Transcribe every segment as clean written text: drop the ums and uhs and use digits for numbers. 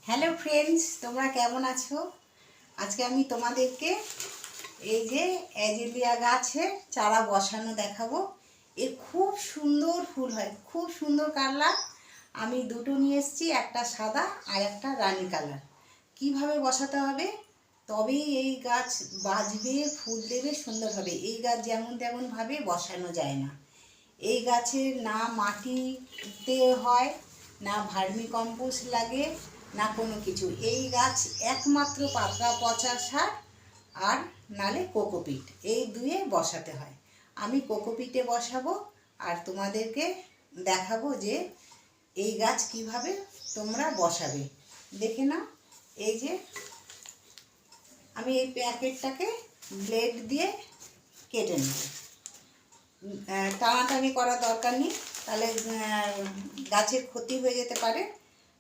Hello friends, তোমরা কেমন আছো? আজকে আমি তোমাদেরকে এই যে অ্যাজেলিয়া গাছে চারা বসানো দেখাবো। এর খুব সুন্দর ফুল হয়, খুব সুন্দর কালার। আমি দুটো নিয়ে এসেছি, একটা সাদা আর একটা রানী কালার। কিভাবে বসাতে হবে তবেই এই গাছ বাঁচবে, ফুল দেবে সুন্দরভাবে। এই গাছ যেমন তেমনভাবে বসানো যায় না। এই গাছের না মাটিতে হয়, না ভার্মি কম্পোস্ট লাগে, না কোনো কিছু। এই গাছ একমাত্র পাতা পচা সার আর নালে কোকোপিট, এই দুয়ে বসাতে হয়। আমি কোকোপিটে বসাবো আর তোমাদেরকে দেখাবো যে এই গাছ কিভাবে তোমরা বসাবে। দেখে নাও, এই যে আমি এই প্যাকেটটাকে ব্লেড দিয়ে কেটে নেব। টানাটানি করার দরকার নেই, তাহলে গাছের ক্ষতি হয়ে যেতে পারে।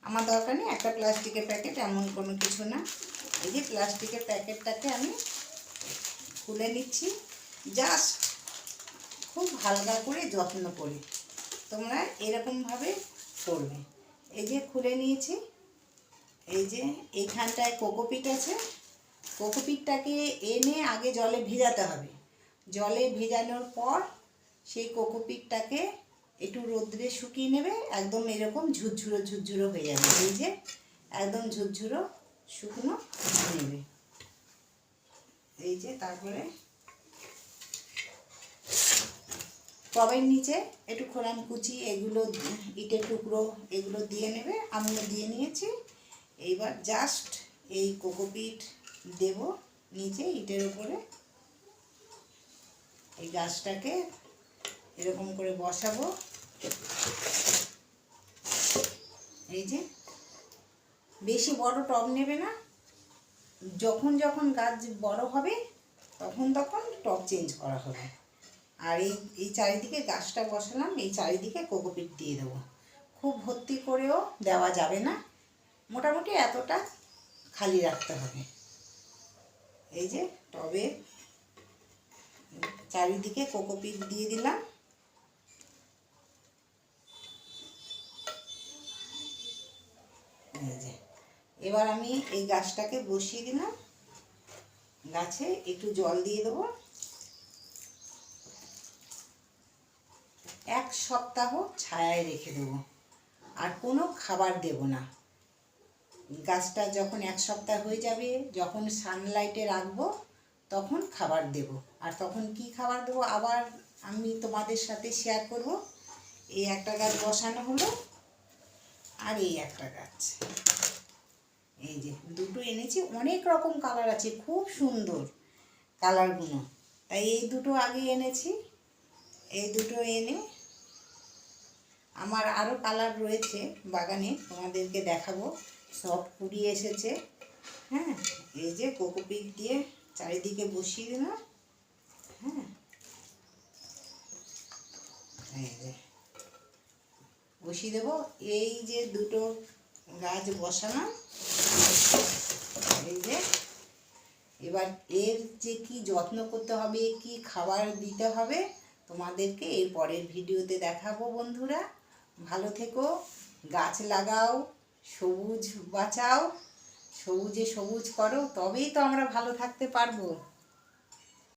আমার দরকার নেই, একটা প্লাস্টিকের প্যাকেট, এমন কোনো কিছু না। এই যে প্লাস্টিকের প্যাকেটটাকে আমি খুলে নিচ্ছি, জাস্ট খুব হালকা করে যত্ন করে তোমরা এরকমভাবে করবে। এই যে খুলে নিয়েছি। এই যে এইখানটায় কোকোপিট আছে, কোকোপিটটাকে এনে আগে জলে ভেজাতে হবে। জলে ভেজানোর পর সেই কোকোপিটটাকে একটু রোদ্রে শুকিয়ে নেবে, একদম এরকম ঝুরঝুরো ঝুরঝুরো হয়ে যাবে। এই যে একদম ঝুরঝুরো শুকনো নেবে। এই যে তারপরে টবের নিচে একটু খোলাম কুচি, এগুলো ইটের টুকরো এগুলো দিয়ে নেবে। আমিও দিয়ে নিয়েছি। এইবার জাস্ট এই কোকোপিট দেব নিচে ইটের উপরে। এই গাছটাকে এরকম করে বসাবো। এই যে বেশি বড় টব নেবে না, যখন যখন গাছ বড় হবে তখন তখন টব চেঞ্জ করা হবে। আর এই এই চারিদিকে গাছটা বসালাম, এই চারিদিকে কোকোপিট দিয়ে দেবো। খুব ভর্তি করেও দেওয়া যাবে না, মোটামুটি এতটা খালি রাখতে হবে। এই যে টবে চারিদিকে কোকোপিট দিয়ে দিলাম। এই যে এবার আমি এই গাছটাকে বসিয়ে দিলাম। গাছে একটু জল দিয়ে দেবো। 1 সপ্তাহ ছায়ায় রেখে দেবো, আর কোনো খাবার দেব না। গাছটা যখন 1 সপ্তাহ হয়ে যাবে, যখন সানলাইটে রাখবো তখন খাবার দেব। আর তখন কি খাবার দেবো আবার আমি তোমাদের সাথে শেয়ার করব। এই একটা গাছ বসানো হলো, আর এই একটা গাছ। এই যে দুটো এনেছি, অনেক রকম কালার আছে, খুব সুন্দর কালারগুলো। তাই এই দুটো আগে এনেছি। এই দুটো এনে আমার আরও কালার রয়েছে বাগানে, তোমাদেরকে দেখাবো। সব কুড়িয়ে এসেছে। হ্যাঁ, এই যে কোকোপিট দিয়ে চারিদিকে বসিয়ে দিলাম। হ্যাঁ, এই যে বসিয়ে দেবো। এই যে দুটো গাছ বসালাম। এই যে এবার এর যে কি যত্ন করতে হবে, কি খাবার দিতে হবে, তোমাদেরকে এর পরের ভিডিওতে দেখাবো। বন্ধুরা ভালো থেকো, গাছ লাগাও, সবুজ বাঁচাও, সবুজে সবুজ করো, তবেই তো আমরা ভালো থাকতে পারবো।